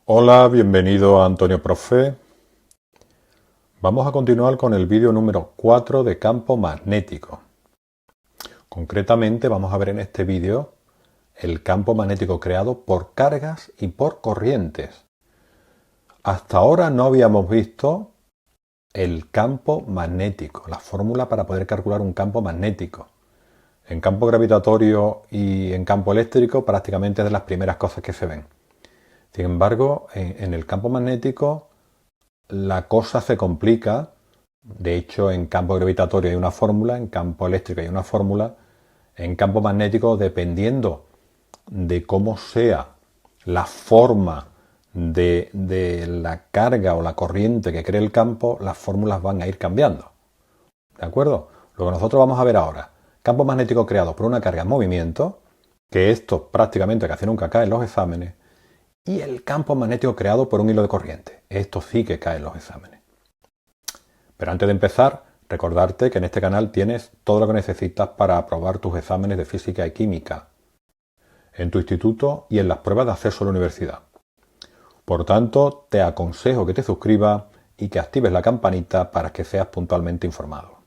Hola, bienvenido a Antonio Profe. Vamos a continuar con el vídeo número 4 de campo magnético. Concretamente vamos a ver en este vídeo el campo magnético creado por cargas y por corrientes. Hasta ahora no habíamos visto el campo magnético, la fórmula para poder calcular un campo magnético. En campo gravitatorio y en campo eléctrico prácticamente es de las primeras cosas que se ven. Sin embargo, en el campo magnético la cosa se complica. De hecho, en campo gravitatorio hay una fórmula, en campo eléctrico hay una fórmula, en campo magnético, dependiendo de cómo sea la forma de la carga o la corriente que cree el campo, las fórmulas van a ir cambiando. ¿De acuerdo? Lo que nosotros vamos a ver ahora, campo magnético creado por una carga en movimiento, que esto prácticamente casi nunca cae en los exámenes, y el campo magnético creado por un hilo de corriente. Esto sí que cae en los exámenes. Pero antes de empezar, recordarte que en este canal tienes todo lo que necesitas para aprobar tus exámenes de física y química en tu instituto y en las pruebas de acceso a la universidad. Por tanto, te aconsejo que te suscribas y que actives la campanita para que seas puntualmente informado.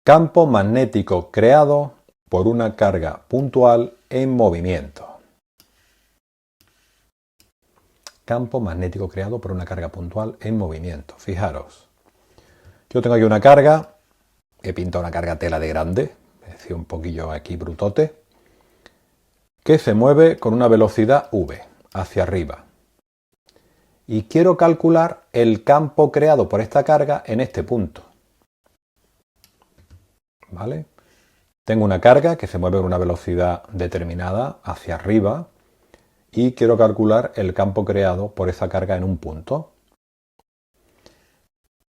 Campo magnético creado por una carga puntual en movimiento. Campo magnético creado por una carga puntual en movimiento. Fijaros, yo tengo aquí una carga, he pintado una carga tela de grande, he sido un poquillo aquí brutote, que se mueve con una velocidad v, hacia arriba. Y quiero calcular el campo creado por esta carga en este punto. ¿Vale? Tengo una carga que se mueve con una velocidad determinada hacia arriba y quiero calcular el campo creado por esa carga en un punto.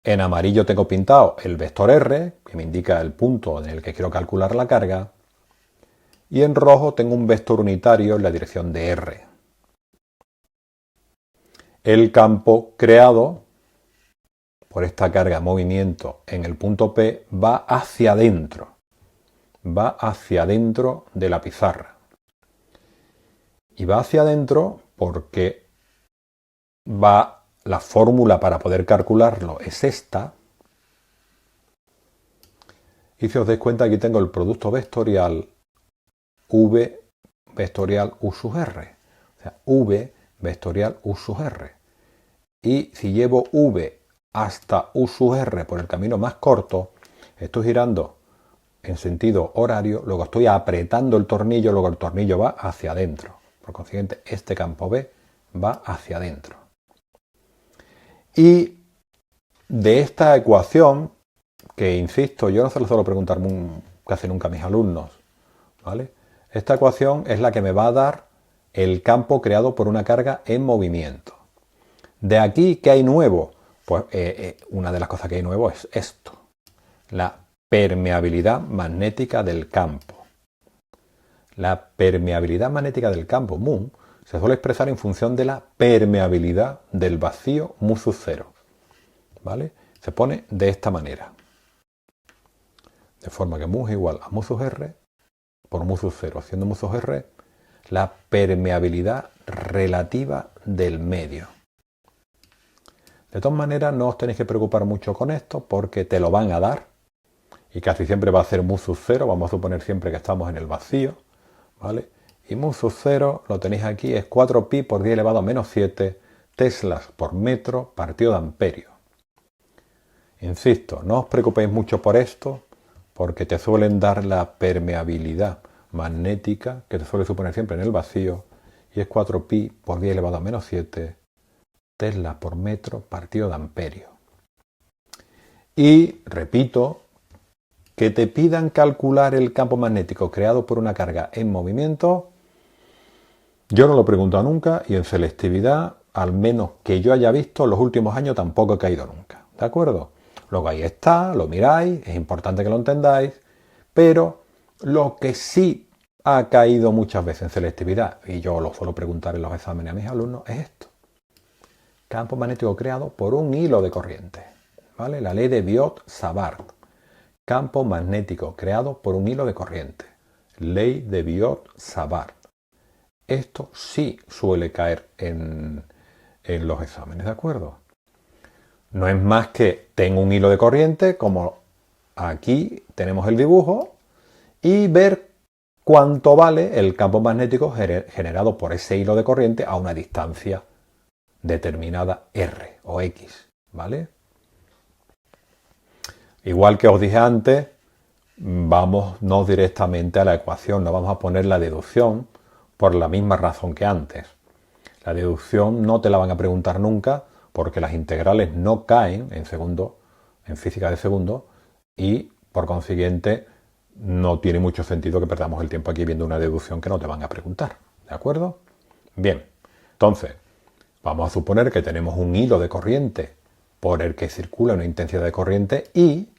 En amarillo tengo pintado el vector R, que me indica el punto en el que quiero calcular la carga, y en rojo tengo un vector unitario en la dirección de R. El campo creado por esta carga movimiento en el punto P va hacia adentro de la pizarra. Y va hacia adentro porque la fórmula para poder calcularlo es esta. Y si os dais cuenta, aquí tengo el producto vectorial V vectorial U sub R. O sea, V vectorial U sub R. Y si llevo V hasta U sub R por el camino más corto, estoy girando en sentido horario, luego estoy apretando el tornillo, luego el tornillo va hacia adentro. Por consiguiente, este campo B va hacia adentro. Y de esta ecuación, que insisto, yo no se lo suelo preguntar casi nunca a mis alumnos, ¿vale? Esta ecuación es la que me va a dar el campo creado por una carga en movimiento. De aquí, ¿qué hay nuevo? Pues una de las cosas que hay nuevo es esto, la permeabilidad magnética del campo. La permeabilidad magnética del campo, mu, se suele expresar en función de la permeabilidad del vacío mu sub 0. ¿Vale? Se pone de esta manera. De forma que mu es igual a mu sub r por mu sub 0, haciendo mu sub r la permeabilidad relativa del medio. De todas maneras, no os tenéis que preocupar mucho con esto porque te lo van a dar y casi siempre va a ser mu sub 0, vamos a suponer siempre que estamos en el vacío, ¿vale? Y mu sub 0 lo tenéis aquí, es 4pi por 10 elevado a menos 7 teslas por metro partido de amperio. Insisto, no os preocupéis mucho por esto porque te suelen dar la permeabilidad magnética que te suele suponer siempre en el vacío y es 4pi por 10 elevado a menos 7 teslas por metro partido de amperio. Y repito, que te pidan calcular el campo magnético creado por una carga en movimiento, yo no lo he preguntado nunca y en selectividad, al menos que yo haya visto, los últimos años tampoco he caído nunca. ¿De acuerdo? Luego ahí está, lo miráis, es importante que lo entendáis, pero lo que sí ha caído muchas veces en selectividad, y yo lo suelo preguntar en los exámenes a mis alumnos, es esto. Campo magnético creado por un hilo de corriente. ¿Vale? La ley de Biot-Savart. Campo magnético creado por un hilo de corriente. Ley de Biot-Savart. Esto sí suele caer en en los exámenes, ¿de acuerdo? No es más que tengo un hilo de corriente, como aquí tenemos el dibujo, y ver cuánto vale el campo magnético generado por ese hilo de corriente a una distancia determinada R o X, ¿vale? Igual que os dije antes, vamos no directamente a la ecuación, no vamos a poner la deducción por la misma razón que antes. La deducción no te la van a preguntar nunca porque las integrales no caen en física de segundo, y por consiguiente no tiene mucho sentido que perdamos el tiempo aquí viendo una deducción que no te van a preguntar, ¿de acuerdo? Bien, entonces vamos a suponer que tenemos un hilo de corriente por el que circula una intensidad de corriente I,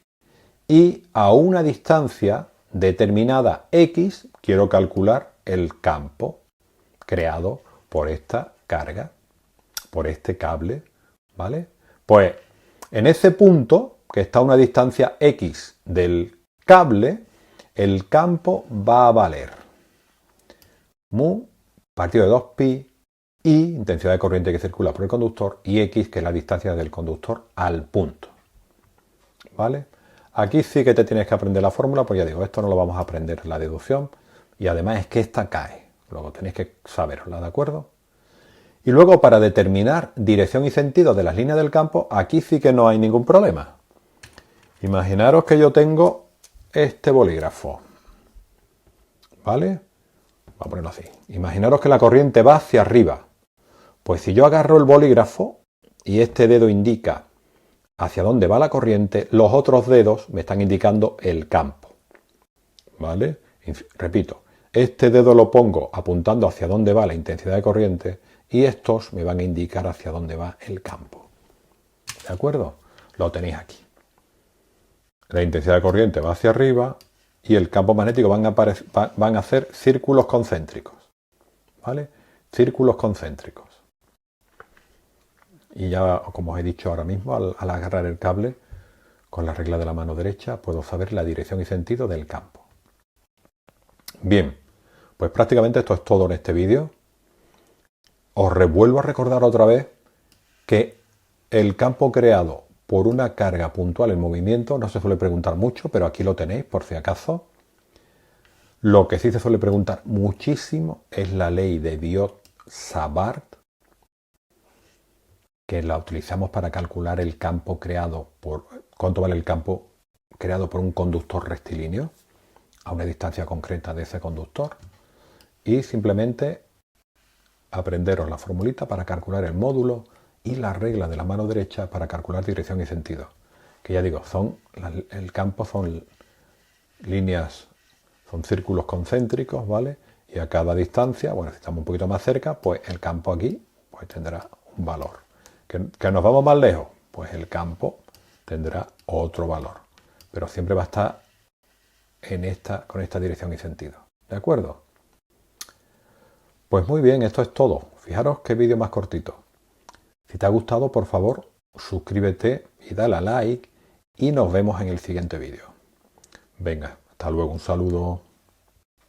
y a una distancia determinada X quiero calcular el campo creado por esta carga, por este cable, ¿vale? Pues en ese punto, que está a una distancia X del cable, el campo va a valer mu partido de 2pi I, intensidad de corriente que circula por el conductor, y X, que es la distancia del conductor al punto, ¿vale? Aquí sí que te tienes que aprender la fórmula, pues ya digo, esto no lo vamos a aprender en la deducción, y además es que esta cae, luego tenéis que saberla, ¿de acuerdo? Y luego, para determinar dirección y sentido de las líneas del campo, aquí sí que no hay ningún problema. Imaginaros que yo tengo este bolígrafo, ¿vale? Voy a ponerlo así. Imaginaros que la corriente va hacia arriba. Pues si yo agarro el bolígrafo y este dedo indica hacia dónde va la corriente, los otros dedos me están indicando el campo, ¿vale? Repito, este dedo lo pongo apuntando hacia dónde va la intensidad de corriente y estos me van a indicar hacia dónde va el campo, ¿de acuerdo? Lo tenéis aquí. La intensidad de corriente va hacia arriba y el campo magnético van a hacer círculos concéntricos, ¿vale? Círculos concéntricos. Y ya, como os he dicho ahora mismo, al agarrar el cable con la regla de la mano derecha, puedo saber la dirección y sentido del campo. Bien, pues prácticamente esto es todo en este vídeo. Os revuelvo a recordar otra vez que el campo creado por una carga puntual en movimiento no se suele preguntar mucho, pero aquí lo tenéis por si acaso. Lo que sí se suele preguntar muchísimo es la ley de Biot-Savart, que la utilizamos para calcular el campo creado por... ¿Cuánto vale el campo creado por un conductor rectilíneo a una distancia concreta de ese conductor? Y simplemente aprenderos la formulita para calcular el módulo y la regla de la mano derecha para calcular dirección y sentido. Que ya digo, el campo son líneas, son círculos concéntricos, ¿vale? Y a cada distancia, bueno, si estamos un poquito más cerca, pues el campo aquí pues tendrá un valor. ¿Que nos vamos más lejos? Pues el campo tendrá otro valor. Pero siempre va a estar con esta dirección y sentido. ¿De acuerdo? Pues muy bien, esto es todo. Fijaros qué vídeo más cortito. Si te ha gustado, por favor, suscríbete y dale a like y nos vemos en el siguiente vídeo. Venga, hasta luego, un saludo.